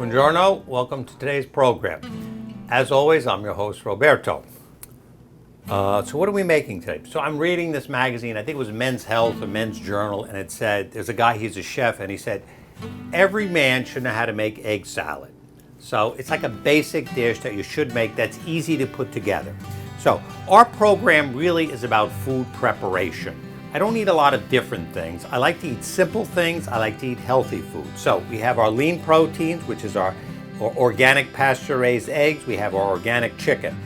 Buongiorno, welcome to today's program. As always, I'm your host, Roberto. So what are we making today? So I'm reading this magazine, I think it was Men's Health or Men's Journal, and it said, there's a guy, he's a chef, and he said, every man should know how to make egg salad. So it's like a basic dish that you should make that's easy to put together. So our program really is about food preparation. I don't eat a lot of different things. I like to eat simple things. I like to eat healthy food. So we have our lean proteins, which is our organic pasture-raised eggs. We have our organic chicken.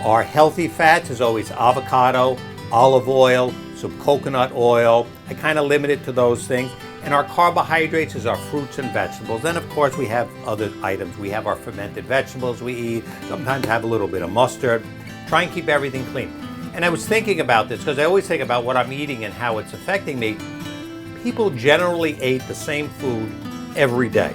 Our healthy fats is always avocado, olive oil, some coconut oil. I kind of limit it to those things. And our carbohydrates is our fruits and vegetables. Then, of course, we have other items. We have our fermented vegetables we eat. Sometimes have a little bit of mustard. Try and keep everything clean. And I was thinking about this because I always think about what I'm eating and how it's affecting me. People generally ate the same food every day.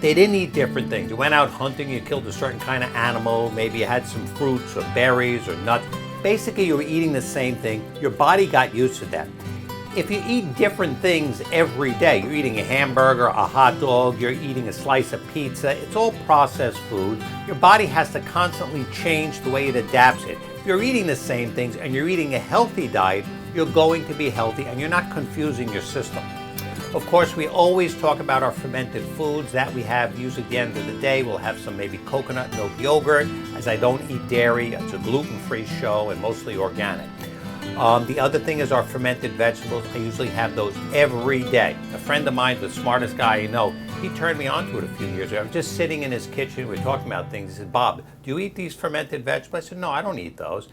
They didn't eat different things. You went out hunting, you killed a certain kind of animal, maybe you had some fruits or berries or nuts. Basically, you were eating the same thing. Your body got used to that. If you eat different things every day, you're eating a hamburger, a hot dog, you're eating a slice of pizza, it's all processed food. Your body has to constantly change the way it adapts it. If you're eating the same things and you're eating a healthy diet, you're going to be healthy and you're not confusing your system. Of course, we always talk about our fermented foods that we have usually at the end of the day. We'll have some maybe coconut milk yogurt, as I don't eat dairy. It's a gluten-free show and mostly organic. The other thing is our fermented vegetables. I usually have those every day. A friend of mine, the smartest guy you know, he turned me on to it a few years ago. I was just sitting in his kitchen, we were talking about things. He said, Bob, do you eat these fermented vegetables? I said, no, I don't eat those.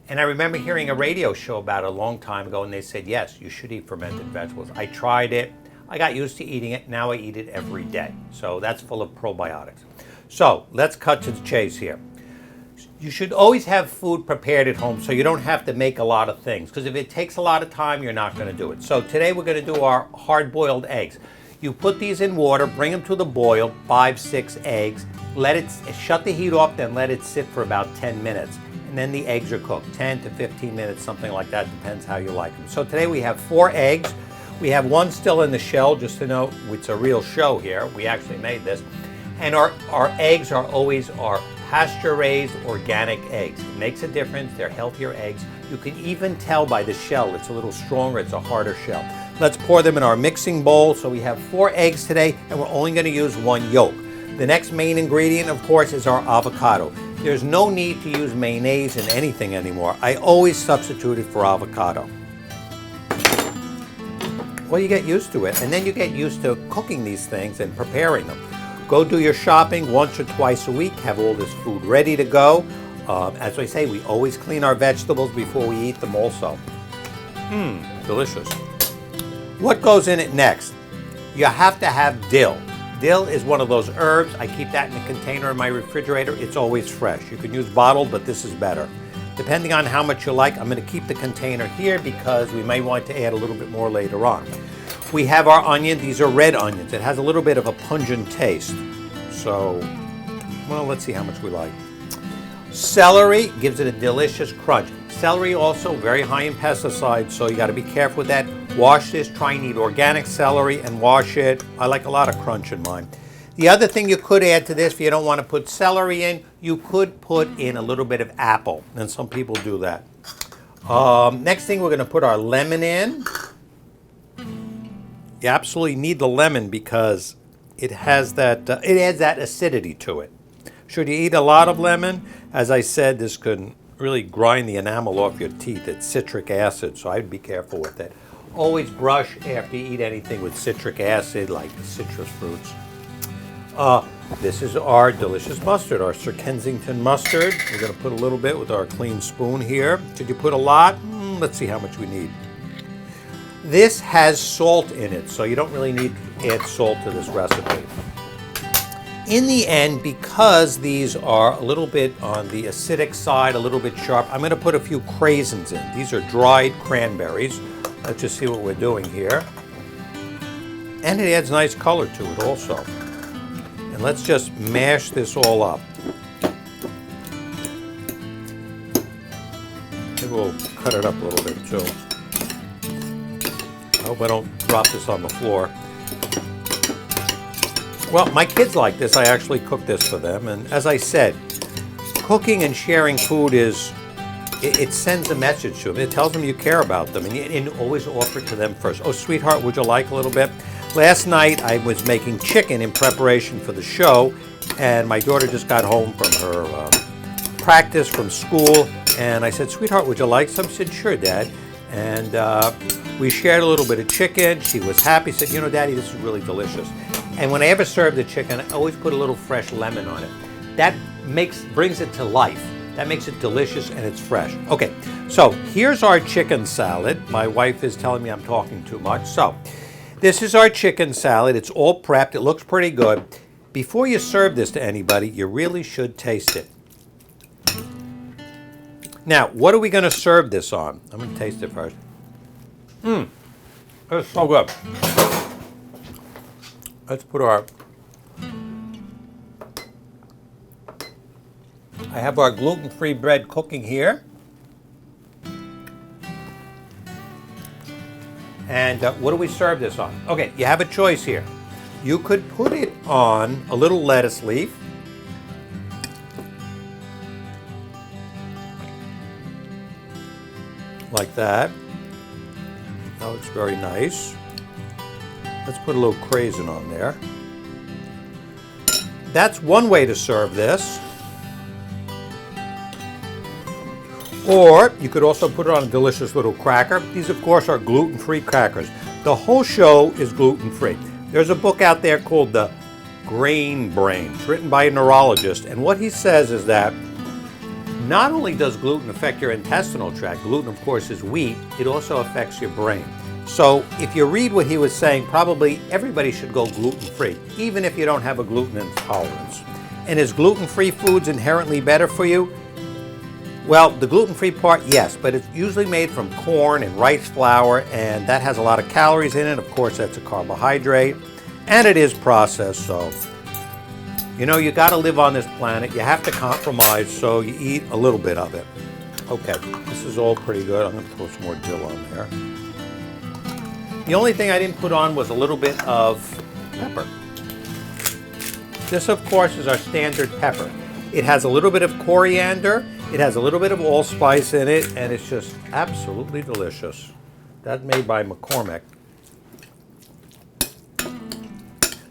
And I remember hearing a radio show about it a long time ago, and they said, yes, you should eat fermented vegetables. I tried it. I got used to eating it. Now I eat it every day. So that's full of probiotics. So let's cut to the chase here. You should always have food prepared at home so you don't have to make a lot of things. Because if it takes a lot of time, you're not going to do it. So today we're going to do our hard-boiled eggs. You put these in water, bring them to the boil, 5-6 eggs. Let it shut the heat off, then let it sit for about 10 minutes. And then the eggs are cooked, 10 to 15 minutes, something like that, depends how you like them. So today we have 4 eggs. We have one still in the shell, just to know it's a real show here. We actually made this. And our eggs are always our pasture-raised organic eggs. It makes a difference. They're healthier eggs. You can even tell by the shell. It's a little stronger. It's a harder shell. Let's pour them in our mixing bowl. So we have 4 eggs today, and we're only going to use 1 yolk. The next main ingredient, of course, is our avocado. There's no need to use mayonnaise in anything anymore. I always substitute it for avocado. Well, you get used to it, and then you get used to cooking these things and preparing them. Go do your shopping once or twice a week. Have all this food ready to go. As I say, we always clean our vegetables before we eat them also. Delicious. What goes in it next? You have to have dill. Dill is one of those herbs. I keep that in a container in my refrigerator. It's always fresh. You can use bottled, but this is better. Depending on how much you like, I'm going to keep the container here because we may want to add a little bit more later on. We have our onion. These are red onions. It has a little bit of a pungent taste. So, well, let's see how much we like. Celery gives it a delicious crunch. Celery also very high in pesticides, so you got to be careful with that. Wash this. Try and eat organic celery and wash it. I like a lot of crunch in mine. The other thing you could add to this, if you don't want to put celery in, you could put in a little bit of apple, and some people do that. Next thing, we're going to put our lemon in. You absolutely need the lemon because it has that, it adds that acidity to it. Should you eat a lot of lemon? As I said, this could really grind the enamel off your teeth. It's citric acid, so I'd be careful with it. Always brush after you eat anything with citric acid, like citrus fruits. This is our delicious mustard, our Sir Kensington mustard. We're going to put a little bit with our clean spoon here. Should you put a lot? Let's see how much we need. This has salt in it, so you don't really need to add salt to this recipe. In the end, because these are a little bit on the acidic side, a little bit sharp, I'm going to put a few craisins in. These are dried cranberries. Let's just see what we're doing here. And it adds nice color to it also. And let's just mash this all up. Maybe we'll cut it up a little bit too. I hope I don't drop this on the floor. Well, my kids like this. I actually cook this for them. And as I said, cooking and sharing food it sends a message to them. It tells them you care about them, and you always offer it to them first. Oh, sweetheart, would you like a little bit? Last night I was making chicken in preparation for the show, and my daughter just got home from her practice from school, and I said, sweetheart, would you like some? She said, sure, Dad. And we shared a little bit of chicken. She was happy, said, you know, Daddy, this is really delicious. And when I ever serve the chicken, I always put a little fresh lemon on it. That brings it to life. That makes it delicious and it's fresh. Okay, so here's our chicken salad. My wife is telling me I'm talking too much. So this is our chicken salad. It's all prepped. It looks pretty good. Before you serve this to anybody, you really should taste it. Now, what are we going to serve this on? I'm going to taste it first. It's so good. Let's put I have our gluten-free bread cooking here. And what do we serve this on? Okay, you have a choice here. You could put it on a little lettuce leaf. Like that. That looks very nice. Let's put a little craisin on there. That's one way to serve this. Or you could also put it on a delicious little cracker. These, of course, are gluten-free crackers. The whole show is gluten-free. There's a book out there called The Grain Brain. It's written by a neurologist. And what he says is that not only does gluten affect your intestinal tract, gluten, of course, is wheat, it also affects your brain. So if you read what he was saying, probably everybody should go gluten-free, even if you don't have a gluten intolerance. And is gluten-free foods inherently better for you? Well, the gluten-free part, yes, but it's usually made from corn and rice flour, and that has a lot of calories in it. Of course, that's a carbohydrate, and it is processed, so you know, you got to live on this planet. You have to compromise, so you eat a little bit of it. Okay, this is all pretty good. I'm going to throw some more dill on there. The only thing I didn't put on was a little bit of pepper. This, of course, is our standard pepper. It has a little bit of coriander. It has a little bit of allspice in it, and it's just absolutely delicious. That's made by McCormick.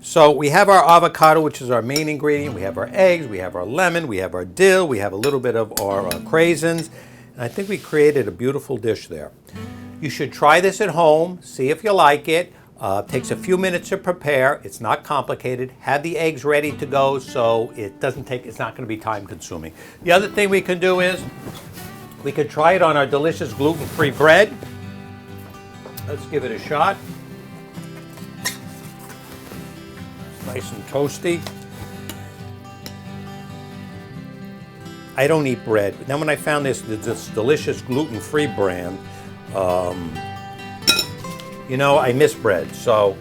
So we have our avocado, which is our main ingredient. We have our eggs, we have our lemon, we have our dill, we have a little bit of our craisins. And I think we created a beautiful dish there. You should try this at home, see if you like it. Takes a few minutes to prepare. It's not complicated. Have the eggs ready to go so it's not going to be time consuming. The other thing we can do is we could try it on our delicious gluten-free bread. Let's give it a shot. Nice and toasty. I don't eat bread. Now when I found this delicious gluten-free brand, you know, I miss bread, so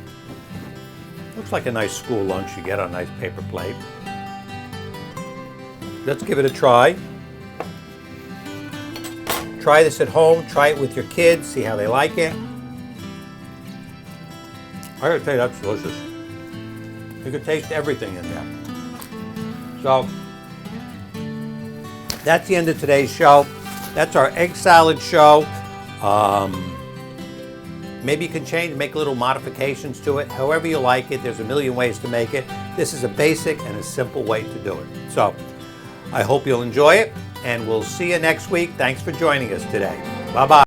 looks like a nice school lunch you get on a nice paper plate. Let's give it a try. Try this at home, try it with your kids, see how they like it. I gotta tell you, that's delicious. You can taste everything in there. So, that's the end of today's show. That's our egg salad show. Maybe you can change, make little modifications to it. However you like it, there's a million ways to make it. This is a basic and a simple way to do it. So, I hope you'll enjoy it, and we'll see you next week. Thanks for joining us today. Bye-bye.